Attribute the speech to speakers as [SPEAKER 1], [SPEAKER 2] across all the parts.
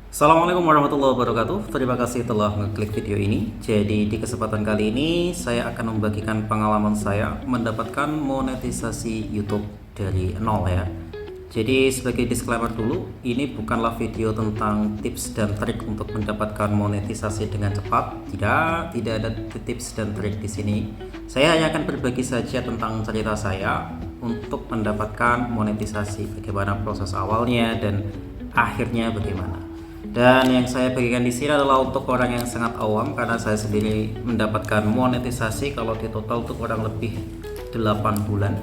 [SPEAKER 1] Assalamualaikum warahmatullahi wabarakatuh. Terima kasih telah mengklik video ini. Jadi di kesempatan kali ini saya akan membagikan pengalaman saya mendapatkan monetisasi YouTube dari nol ya. Jadi sebagai disclaimer dulu, ini bukanlah video tentang tips dan trik untuk mendapatkan monetisasi dengan cepat. Tidak ada tips dan trik di sini. Saya hanya akan berbagi saja tentang cerita saya untuk mendapatkan monetisasi, bagaimana proses awalnya dan akhirnya bagaimana. Dan yang saya bagikan di sini adalah untuk orang yang sangat awam, karena saya sendiri mendapatkan monetisasi kalau di total itu kurang lebih 8 bulan,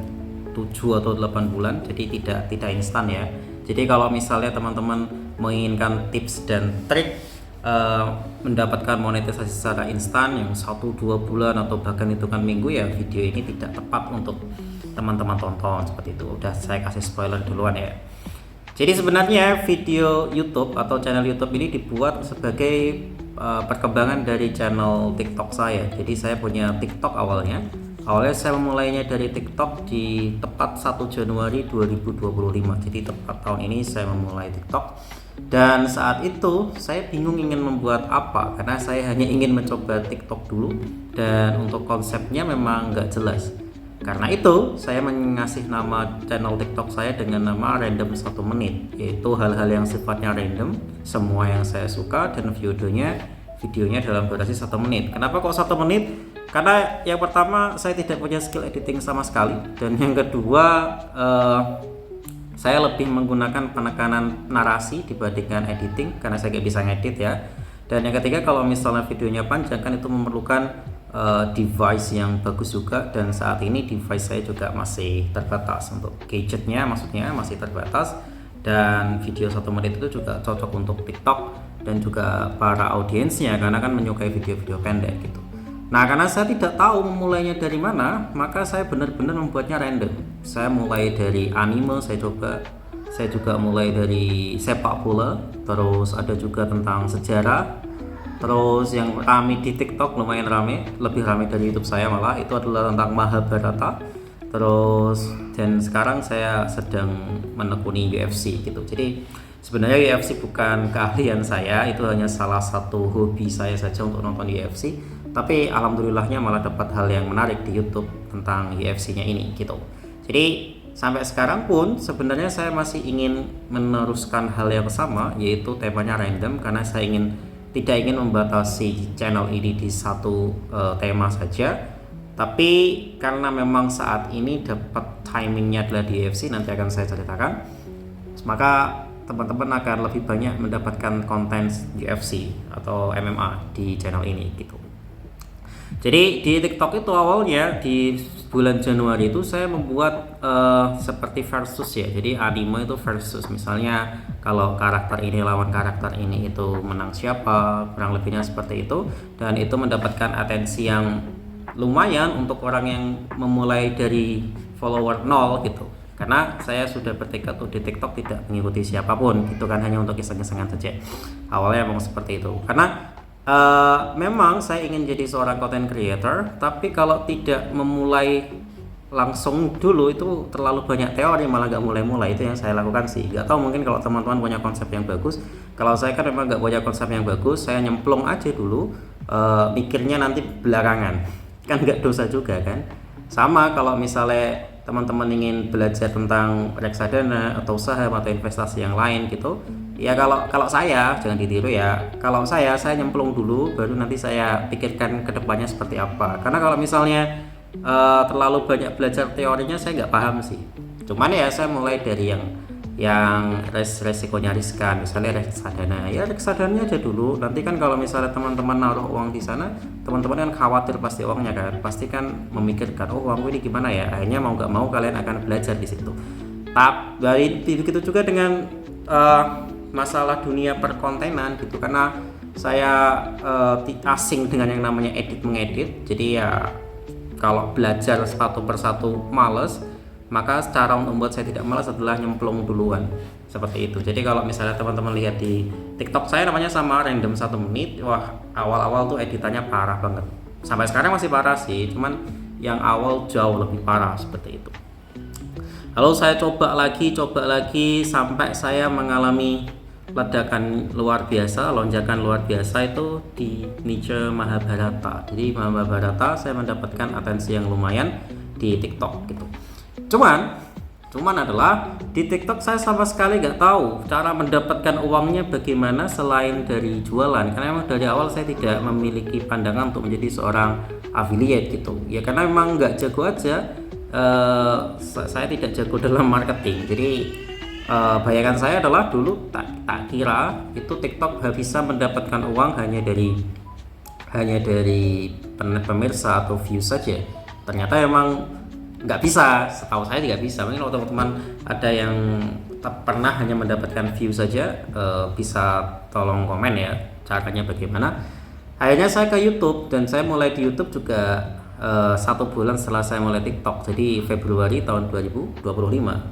[SPEAKER 1] 7 atau 8 bulan. Jadi tidak instan ya. Jadi kalau misalnya teman-teman menginginkan tips dan trik mendapatkan monetisasi secara instan yang 1-2 bulan atau bahkan hitungan minggu, ya video ini tidak tepat untuk teman-teman tonton seperti itu. Udah saya kasih spoiler duluan ya. Jadi sebenarnya video YouTube atau channel YouTube ini dibuat sebagai perkembangan dari channel TikTok saya. Jadi saya punya TikTok awalnya. Awalnya saya memulainya dari TikTok di tepat 1 Januari 2025. Jadi tepat tahun ini saya memulai TikTok. Dan saat itu saya bingung ingin membuat apa, karena saya hanya ingin mencoba TikTok dulu dan untuk konsepnya memang nggak jelas. Karena itu saya mengasih nama channel TikTok saya dengan nama random 1 menit, yaitu hal-hal yang sifatnya random, semua yang saya suka, dan videonya dalam durasi 1 menit. Kenapa kok 1 menit? Karena yang pertama saya tidak punya skill editing sama sekali, dan yang kedua saya lebih menggunakan penekanan narasi dibandingkan editing karena saya nggak bisa ngedit ya. Dan yang ketiga, kalau misalnya videonya panjang kan itu memerlukan device yang bagus juga, dan saat ini device saya juga masih terbatas untuk gadgetnya, maksudnya masih terbatas. Dan video 1 menit itu juga cocok untuk TikTok dan juga para audiensnya, karena kan menyukai video-video pendek gitu. Nah, karena saya tidak tahu memulainya dari mana, maka saya benar-benar membuatnya random. Saya mulai dari anime, saya juga mulai dari sepak bola, terus ada juga tentang sejarah. Terus yang rame di TikTok, lumayan rame, lebih rame dari YouTube saya malah, itu adalah tentang Mahabharata. Terus dan sekarang saya sedang menekuni UFC gitu. Jadi sebenarnya UFC bukan keahlian saya, itu hanya salah satu hobi saya saja untuk nonton UFC. Tapi alhamdulillahnya malah dapat hal yang menarik di YouTube tentang UFC-nya ini gitu. Jadi sampai sekarang pun sebenarnya saya masih ingin meneruskan hal yang sama, yaitu temanya random, karena saya tidak ingin membatasi channel ini di satu tema saja. Tapi karena memang saat ini dapat timingnya adalah di UFC, nanti akan saya ceritakan, maka teman-teman akan lebih banyak mendapatkan konten UFC atau MMA di channel ini gitu. Jadi di TikTok itu awalnya di bulan Januari itu saya membuat seperti versus ya. Jadi anime itu versus, misalnya kalau karakter ini lawan karakter ini itu menang siapa, kurang lebihnya seperti itu. Dan itu mendapatkan atensi yang lumayan untuk orang yang memulai dari follower 0 gitu. Karena saya sudah bertekad di TikTok tidak mengikuti siapapun gitu kan, hanya untuk iseng-isengan saja. Awalnya memang seperti itu. Karena memang saya ingin jadi seorang content creator, tapi kalau tidak memulai langsung dulu itu terlalu banyak teori, malah gak mulai-mulai. Itu yang saya lakukan sih. Gak tahu, mungkin kalau teman-teman punya konsep yang bagus. Kalau saya kan memang gak punya konsep yang bagus, saya nyemplung aja dulu, mikirnya nanti belakangan. Kan gak dosa juga kan. Sama kalau misalnya teman-teman ingin belajar tentang reksadana atau saham atau investasi yang lain gitu, ya kalau saya jangan ditiru ya. Kalau saya nyemplung dulu, baru nanti saya pikirkan kedepannya seperti apa. Karena kalau misalnya terlalu banyak belajar teorinya, saya nggak paham sih. Cuman ya saya mulai dari yang resikonya riskan, misalnya reksadana. Ya reksadananya aja dulu. Nanti kan kalau misalnya teman-teman naruh uang di sana, teman-teman kan khawatir pasti uangnya kan, pasti kan memikirkan, oh uangku ini gimana ya. Akhirnya mau nggak mau kalian akan belajar di situ. Dari begitu juga dengan masalah dunia perkontenan gitu, karena saya asing dengan yang namanya edit mengedit. Jadi ya kalau belajar satu persatu males, maka cara untuk membuat saya tidak malas adalah nyemplung duluan seperti itu. Jadi kalau misalnya teman-teman lihat di TikTok saya namanya sama random 1 menit, wah awal-awal tuh editannya parah banget. Sampai sekarang masih parah sih, cuman yang awal jauh lebih parah seperti itu. Lalu saya coba lagi sampai saya mengalami ledakan luar biasa, lonjakan luar biasa itu di niche Mahabharata. Jadi Mahabharata saya mendapatkan atensi yang lumayan di TikTok gitu. Cuman adalah di TikTok saya sama sekali nggak tahu cara mendapatkan uangnya bagaimana selain dari jualan, karena memang dari awal saya tidak memiliki pandangan untuk menjadi seorang affiliate gitu ya, karena memang nggak jago aja. Saya tidak jago dalam marketing. Jadi bayangan saya adalah dulu tak kira itu TikTok bisa mendapatkan uang hanya dari pemirsa atau views saja. Ternyata emang nggak bisa, setahu saya tidak bisa. Mungkin kalau teman-teman ada yang pernah hanya mendapatkan view saja, bisa tolong komen ya caranya bagaimana. Akhirnya saya ke YouTube, dan saya mulai di YouTube juga 1 bulan setelah saya mulai TikTok, jadi Februari tahun 2025.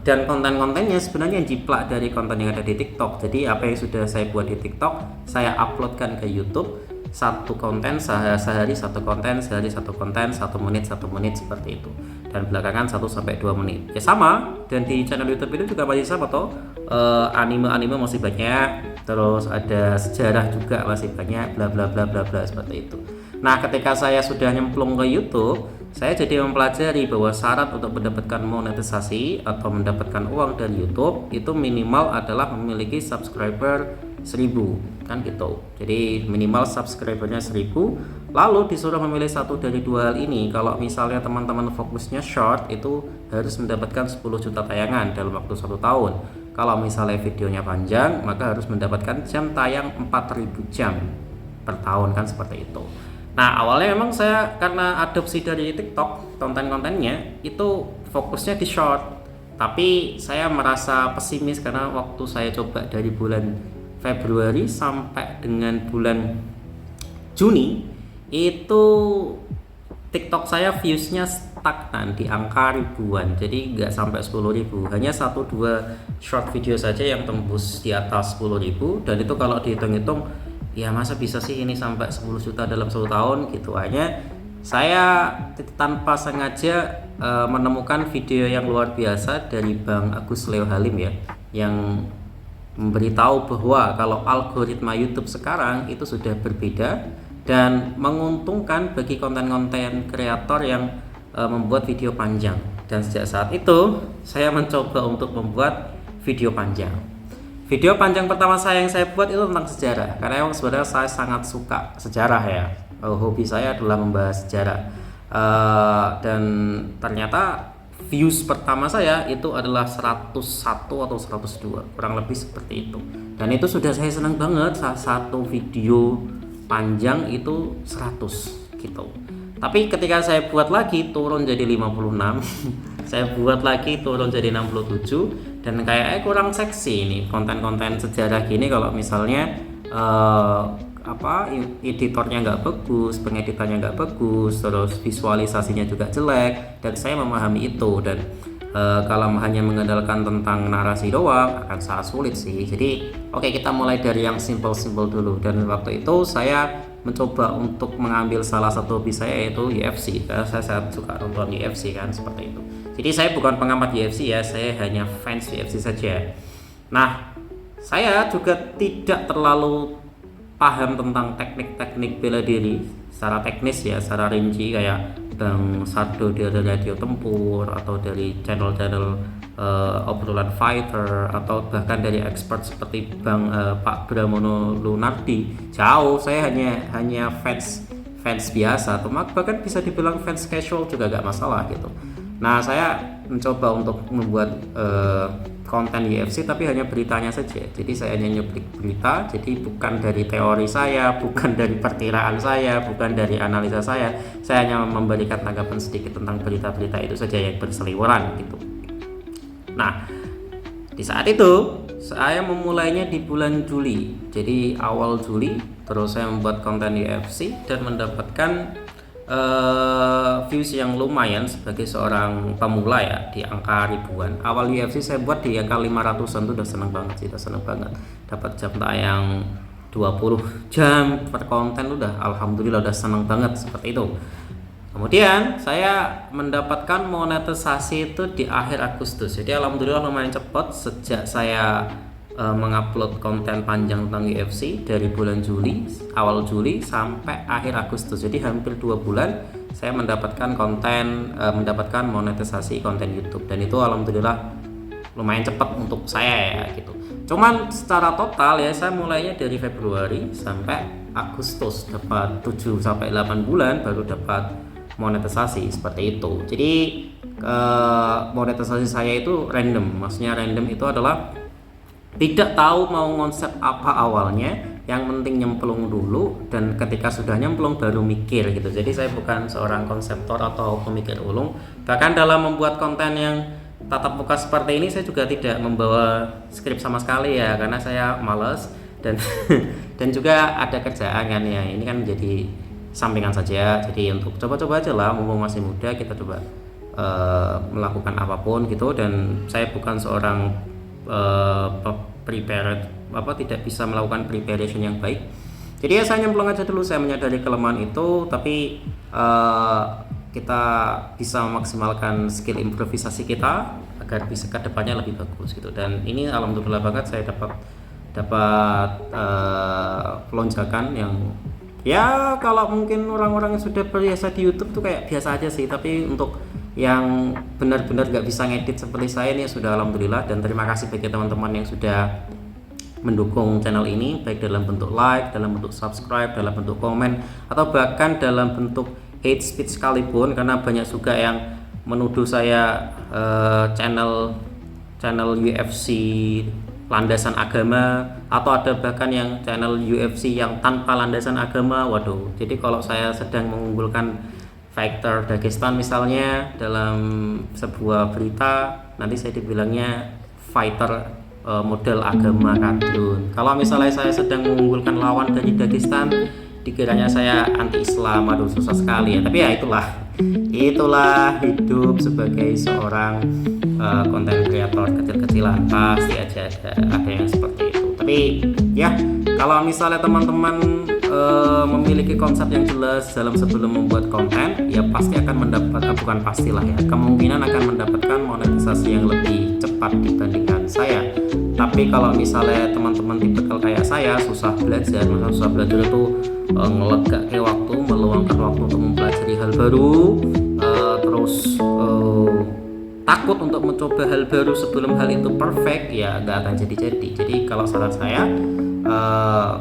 [SPEAKER 1] Dan konten-kontennya sebenarnya jiplak dari konten yang ada di TikTok. Jadi apa yang sudah saya buat di TikTok saya uploadkan ke YouTube, satu konten sehari satu konten, sehari satu konten, 1 menit seperti itu, dan belakangan 1-2 menit ya sama. Dan di channel YouTube itu juga masih sama toh, anime masih banyak, terus ada sejarah juga masih banyak, bla bla bla bla bla seperti itu. Nah, ketika saya sudah nyemplung ke YouTube, saya jadi mempelajari bahwa syarat untuk mendapatkan monetisasi atau mendapatkan uang dari YouTube itu minimal adalah memiliki subscriber 1000, kan gitu. Jadi minimal subscribernya 1000, lalu disuruh memilih satu dari 2 hal ini. Kalau misalnya teman-teman fokusnya short, itu harus mendapatkan 10 juta tayangan dalam waktu 1 tahun. Kalau misalnya videonya panjang, maka harus mendapatkan jam tayang 4000 jam per tahun, kan seperti itu. Nah, awalnya memang saya karena adopsi dari TikTok, konten-kontennya itu fokusnya di short. Tapi saya merasa pesimis karena waktu saya coba dari bulan Februari sampai dengan bulan Juni, itu TikTok saya viewsnya stagnan di angka ribuan. Jadi nggak sampai 10.000, hanya 1-2 short video saja yang tembus di atas 10.000. Dan itu kalau dihitung-hitung, ya masa bisa sih ini sampai 10 juta dalam 1 tahun gitu. Hanya saya tanpa sengaja menemukan video yang luar biasa dari Bang Agus Leo Halim ya, yang memberitahu bahwa kalau algoritma YouTube sekarang itu sudah berbeda dan menguntungkan bagi konten-konten kreator yang membuat video panjang. Dan sejak saat itu saya mencoba untuk membuat video panjang. Video panjang pertama yang saya buat itu tentang sejarah, karena emang sebenarnya saya sangat suka sejarah ya. Hobi saya adalah membahas sejarah, dan ternyata views pertama saya itu adalah 101 atau 102, kurang lebih seperti itu. Dan itu sudah saya senang banget, satu video panjang itu 100 gitu. Tapi ketika saya buat lagi turun jadi 56 saya buat lagi turun jadi 67, dan kayaknya kurang seksi ini konten-konten sejarah gini kalau misalnya editornya nggak bagus, pengeditannya nggak bagus, terus visualisasinya juga jelek. Dan saya memahami itu, dan kalau hanya mengandalkan tentang narasi doang akan sangat sulit sih. Jadi oke, kita mulai dari yang simple dulu. Dan waktu itu saya mencoba untuk mengambil salah satu hobi saya, yaitu UFC, karena saya sangat suka nonton UFC kan, seperti itu. Jadi saya bukan pengamat UFC ya, saya hanya fans UFC saja. Nah, saya juga tidak terlalu paham tentang teknik-teknik bela diri secara teknis ya, secara rinci kayak Bang Sardo dari Radio Tempur, atau dari channel-channel obrolan fighter, atau bahkan dari expert seperti Pak Bramono Lunardi. Jauh, saya hanya fans biasa, atau bahkan bisa dibilang fans casual juga gak masalah gitu. Nah, saya mencoba untuk membuat konten UFC tapi hanya beritanya saja. Jadi saya hanya nyuplik berita, jadi bukan dari teori saya, bukan dari perkiraan saya, bukan dari analisa saya hanya memberikan tanggapan sedikit tentang berita-berita itu saja yang berseliweran gitu. Nah, di saat itu saya memulainya di bulan Juli, jadi awal Juli. Terus saya membuat konten UFC dan mendapatkan views yang lumayan sebagai seorang pemula ya, di angka ribuan. Awal UFC saya buat di angka 500-an, tuh udah seneng banget sih, dapat jam tayang 20 jam per konten, udah alhamdulillah, udah seneng banget seperti itu. Kemudian saya mendapatkan monetisasi itu di akhir Agustus, jadi alhamdulillah lumayan cepat. Sejak saya mengupload konten panjang tentang UFC dari bulan Juli, awal Juli sampai akhir Agustus. Jadi hampir 2 bulan saya mendapatkan mendapatkan monetisasi konten YouTube, dan itu alhamdulillah lumayan cepat untuk saya ya gitu. Cuman secara total ya saya mulainya dari Februari sampai Agustus, dapat 7 sampai 8 bulan baru dapat monetisasi seperti itu. Jadi monetisasi saya itu random. Maksudnya random itu adalah tidak tahu mau konsep apa awalnya, yang penting nyemplung dulu, dan ketika sudah nyemplung baru mikir gitu. Jadi saya bukan seorang konseptor atau pemikir ulung. Bahkan dalam membuat konten yang tatap muka seperti ini saya juga tidak membawa skrip sama sekali ya, karena saya malas dan dan juga ada kerjaan kan ya. Ini kan jadi sampingan saja. Jadi untuk coba-coba aja lah, mumpung masih muda kita coba melakukan apapun gitu. Dan saya bukan seorang tidak bisa melakukan preparation yang baik. Jadi ya saya nyemplung aja dulu. Saya menyadari kelemahan itu, tapi kita bisa memaksimalkan skill improvisasi kita agar bisa ke depannya lebih bagus gitu. Dan ini alhamdulillah banget saya dapat lonjakan yang ya kalau mungkin orang-orang yang sudah biasa di YouTube tuh kayak biasa aja sih, tapi untuk yang benar-benar gak bisa ngedit seperti saya ini sudah alhamdulillah. Dan terima kasih bagi teman-teman yang sudah mendukung channel ini, baik dalam bentuk like, dalam bentuk subscribe, dalam bentuk komen, atau bahkan dalam bentuk hate speech sekalipun, karena banyak juga yang menuduh saya channel UFC landasan agama, atau ada bahkan yang channel UFC yang tanpa landasan agama. Waduh, jadi kalau saya sedang mengunggulkan fighter Dagestan misalnya dalam sebuah berita, nanti saya dibilangnya fighter model agama kadrun. Kalau misalnya saya sedang mengunggulkan lawan dari Dagestan, dikiranya saya anti Islam. Aduh, susah sekali ya. Tapi ya itulah hidup sebagai seorang konten kreator kecil-kecilan. Pasti aja ada yang seperti itu. Tapi ya kalau misalnya teman-teman memiliki konsep yang jelas dalam sebelum membuat konten, ya pasti akan bukan pastilah ya, kemungkinan akan mendapatkan monetisasi yang lebih cepat dibandingkan saya. Tapi kalau misalnya teman-teman tipikal kayak saya, susah belajar itu ngelegak ke waktu, meluangkan waktu untuk mempelajari hal baru, terus takut untuk mencoba hal baru sebelum hal itu perfect, ya nggak akan jadi. Jadi kalau saran saya,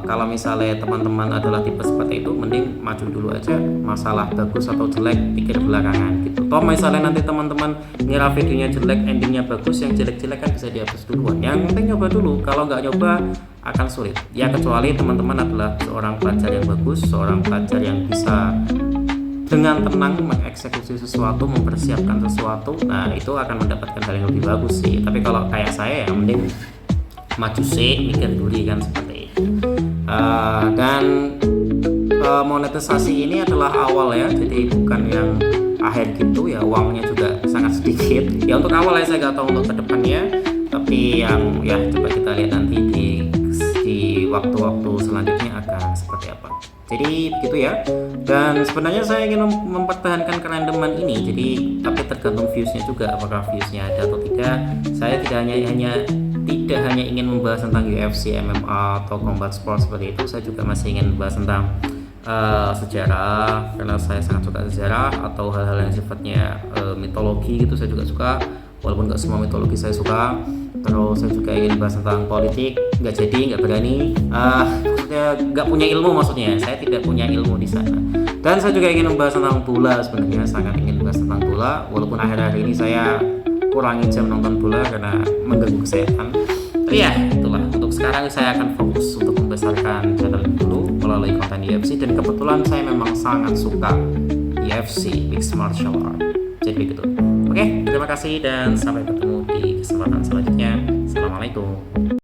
[SPEAKER 1] kalau misalnya teman-teman adalah tipe seperti itu, mending maju dulu aja. Masalah bagus atau jelek pikir belakangan gitu. Toh misalnya nanti teman-teman ngira videonya jelek, endingnya bagus, yang jelek-jelek kan bisa dihapus duluan. Yang penting nyoba dulu. Kalau nggak nyoba akan sulit ya, kecuali teman-teman adalah seorang pelajar yang bagus, seorang pelajar yang bisa dengan tenang mengeksekusi sesuatu, mempersiapkan sesuatu. Nah itu akan mendapatkan hal yang lebih bagus sih. Tapi kalau kayak saya, yang mending maju sih, mikir dulu kan seperti itu. Dan monetisasi ini adalah awal ya, jadi bukan yang akhir gitu ya. Uangnya juga sangat sedikit ya untuk awal ya. Saya nggak tahu untuk kedepannya, tapi yang ya coba kita lihat nanti di waktu-waktu selanjutnya akan seperti apa. Jadi begitu ya. Dan sebenarnya saya ingin mempertahankan kerandoman ini. Jadi tapi tergantung viewsnya juga, apakah viewsnya ada atau tidak. Saya tidak hanya ingin membahas tentang UFC, MMA atau combat sport seperti itu. Saya juga masih ingin membahas tentang sejarah, karena saya sangat suka sejarah, atau hal-hal yang sifatnya mitologi gitu saya juga suka, walaupun nggak semua mitologi saya suka. Terus saya juga ingin bahas tentang politik, nggak berani, maksudnya nggak punya ilmu, maksudnya saya tidak punya ilmu di sana. Dan saya juga ingin membahas tentang bola, sebenarnya sangat ingin membahas tentang bola, walaupun akhir-akhir ini saya kurangi jam nonton bola karena mengganggu kesehatan. Tapi ya itulah, untuk sekarang saya akan fokus untuk membesarkan channel ini dulu melalui konten UFC, dan kebetulan saya memang sangat suka UFC, Mixed Martial Art. Jadi begitu. Oke, terima kasih dan sampai ketemu di kesempatan selanjutnya. Assalamualaikum.